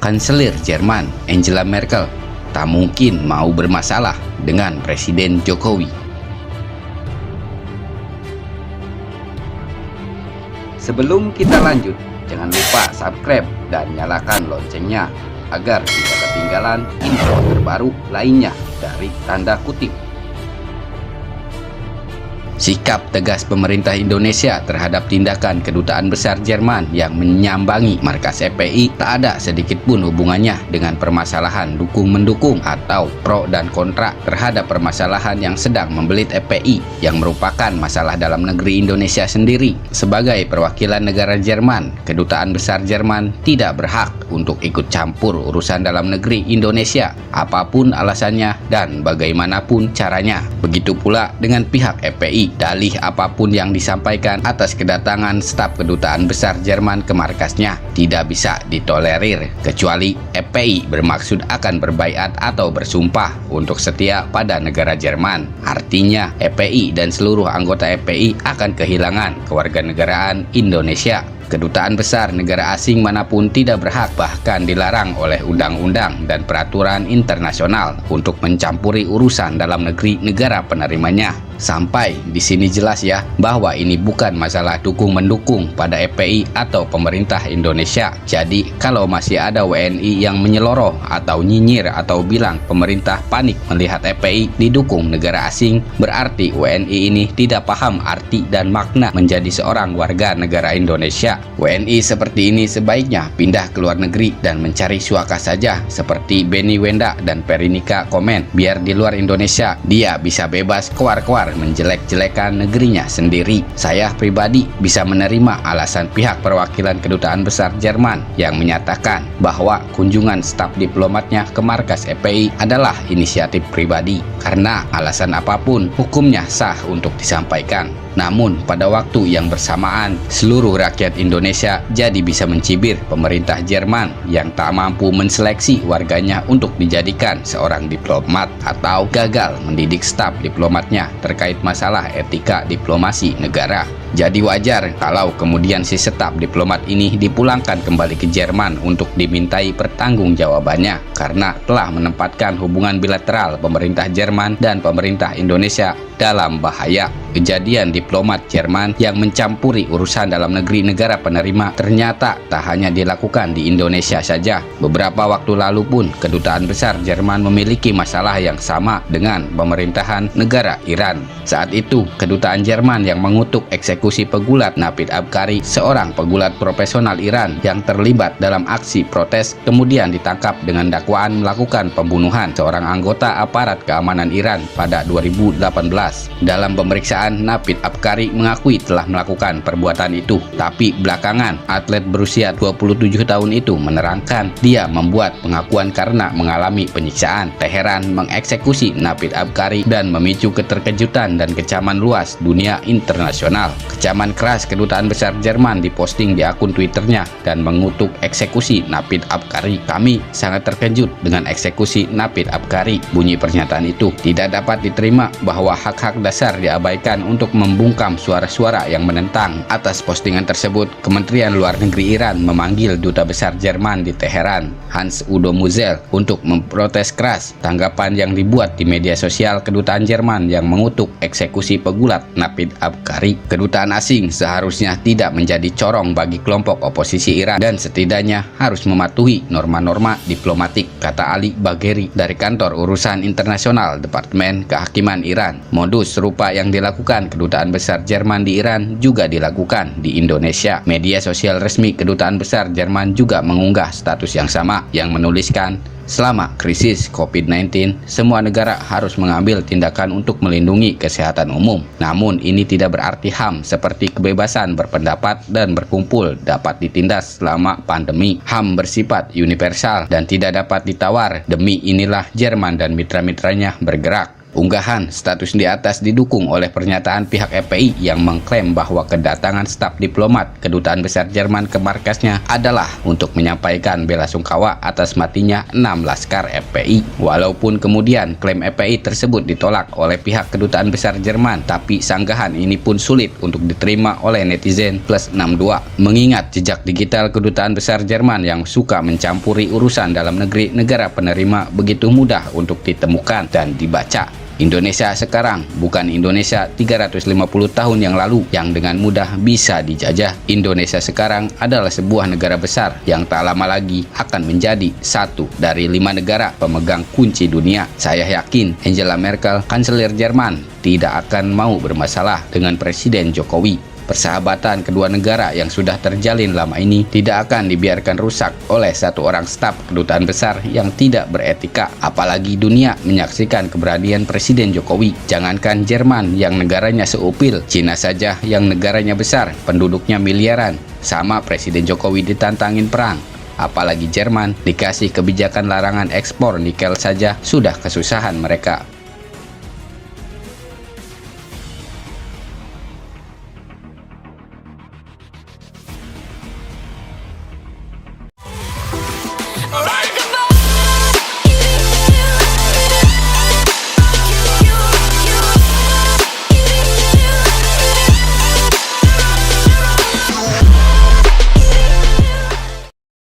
Kanselir Jerman Angela Merkel tak mungkin mau bermasalah dengan Presiden Jokowi. Sebelum kita lanjut, jangan lupa subscribe dan nyalakan loncengnya agar tidak ketinggalan info terbaru lainnya dari Tanda Kutip. Sikap tegas pemerintah Indonesia terhadap tindakan Kedutaan Besar Jerman yang menyambangi markas FPI tak ada sedikit pun hubungannya dengan permasalahan dukung-mendukung atau pro dan kontra terhadap permasalahan yang sedang membelit FPI yang merupakan masalah dalam negeri Indonesia sendiri. Sebagai perwakilan negara Jerman, Kedutaan Besar Jerman tidak berhak untuk ikut campur urusan dalam negeri Indonesia, apapun alasannya dan bagaimanapun caranya. Begitu pula dengan pihak FPI. Dalih apapun yang disampaikan atas kedatangan staf Kedutaan Besar Jerman ke markasnya tidak bisa ditolerir, kecuali FPI bermaksud akan berbaiat atau bersumpah untuk setia pada negara Jerman. Artinya FPI dan seluruh anggota FPI akan kehilangan kewarganegaraan Indonesia. Kedutaan besar negara asing manapun tidak berhak, bahkan dilarang oleh undang-undang dan peraturan internasional untuk mencampuri urusan dalam negeri negara penerimanya. Sampai di sini jelas ya bahwa ini bukan masalah dukung-mendukung pada FPI atau pemerintah Indonesia. Jadi kalau masih ada WNI yang menyeloroh atau nyinyir atau bilang pemerintah panik melihat FPI didukung negara asing, berarti WNI ini tidak paham arti dan makna menjadi seorang warga negara Indonesia. WNI seperti ini sebaiknya pindah ke luar negeri dan mencari suaka saja, seperti Benny Wenda dan Perinika Komen. Biar di luar Indonesia dia bisa bebas keluar-keluar menjelek-jelekan negerinya sendiri. Saya pribadi bisa menerima alasan pihak perwakilan Kedutaan Besar Jerman yang menyatakan bahwa kunjungan staf diplomatnya ke markas FPI adalah inisiatif pribadi, karena alasan apapun hukumnya sah untuk disampaikan. Namun pada waktu yang bersamaan, seluruh rakyat Indonesia jadi bisa mencibir pemerintah Jerman yang tak mampu menseleksi warganya untuk dijadikan seorang diplomat, atau gagal mendidik staf diplomatnya terkait masalah etika diplomasi negara. Jadi wajar kalau kemudian si staf diplomat ini dipulangkan kembali ke Jerman untuk dimintai pertanggungjawabannya, karena telah menempatkan hubungan bilateral pemerintah Jerman dan pemerintah Indonesia dalam bahaya. Kejadian diplomat Jerman yang mencampuri urusan dalam negeri negara penerima ternyata tak hanya dilakukan di Indonesia saja. Beberapa waktu lalu pun Kedutaan Besar Jerman memiliki masalah yang sama dengan pemerintahan negara Iran. Saat itu Kedutaan Jerman yang mengutuk eksekusi pegulat Navid Abkari, seorang pegulat profesional Iran yang terlibat dalam aksi protes, kemudian ditangkap dengan dakwaan melakukan pembunuhan seorang anggota aparat keamanan Iran pada 2018. Dalam pemeriksaan, Navid Abkari mengakui telah melakukan perbuatan itu, tapi belakangan atlet berusia 27 tahun itu menerangkan dia membuat pengakuan karena mengalami penyiksaan. Teheran mengeksekusi Navid Abkari dan memicu keterkejutan dan kecaman luas dunia internasional. Kecaman keras Kedutaan Besar Jerman diposting di akun Twitternya dan mengutuk eksekusi Navid Abkari. "Kami sangat terkejut dengan eksekusi Navid Abkari," bunyi pernyataan itu. Tidak dapat diterima bahwa hak-hak dasar diabaikan untuk membungkam suara-suara yang menentang. Atas postingan tersebut, Kementerian Luar Negeri Iran memanggil Duta Besar Jerman di Teheran, Hans Udo Muzel, untuk memprotes keras tanggapan yang dibuat di media sosial Kedutaan Jerman yang mengutuk eksekusi pegulat Navid Abkari. Kedutaan asing seharusnya tidak menjadi corong bagi kelompok oposisi Iran dan setidaknya harus mematuhi norma-norma diplomatik, kata Ali Bagheri dari Kantor Urusan Internasional Departemen Kehakiman Iran. Modus serupa yang dilakukan Kedutaan Besar Jerman di Iran juga dilakukan di Indonesia. Media sosial resmi Kedutaan Besar Jerman juga mengunggah status yang sama yang menuliskan, "Selama krisis COVID-19, semua negara harus mengambil tindakan untuk melindungi kesehatan umum. Namun ini tidak berarti HAM seperti kebebasan berpendapat dan berkumpul dapat ditindas selama pandemi. HAM bersifat universal dan tidak dapat ditawar. Demi inilah Jerman dan mitra-mitranya bergerak Unggahan status di atas didukung oleh pernyataan pihak FPI yang mengklaim bahwa kedatangan staf diplomat Kedutaan Besar Jerman ke markasnya adalah untuk menyampaikan belasungkawa atas matinya 6 laskar FPI. Walaupun kemudian klaim FPI tersebut ditolak oleh pihak Kedutaan Besar Jerman, tapi sanggahan ini pun sulit untuk diterima oleh netizen +62. Mengingat jejak digital Kedutaan Besar Jerman yang suka mencampuri urusan dalam negeri negara penerima begitu mudah untuk ditemukan dan dibaca. Indonesia sekarang bukan Indonesia 350 tahun yang lalu yang dengan mudah bisa dijajah. Indonesia sekarang adalah sebuah negara besar yang tak lama lagi akan menjadi satu dari 5 negara pemegang kunci dunia. Saya yakin Angela Merkel, kanselir Jerman, tidak akan mau bermasalah dengan Presiden Jokowi. Persahabatan kedua negara yang sudah terjalin lama ini tidak akan dibiarkan rusak oleh satu orang staf kedutaan besar yang tidak beretika. Apalagi dunia menyaksikan keberanian Presiden Jokowi. Jangankan Jerman yang negaranya seupil, Cina saja yang negaranya besar, penduduknya miliaran, sama Presiden Jokowi ditantangin perang. Apalagi Jerman, dikasih kebijakan larangan ekspor nikel saja sudah kesusahan mereka.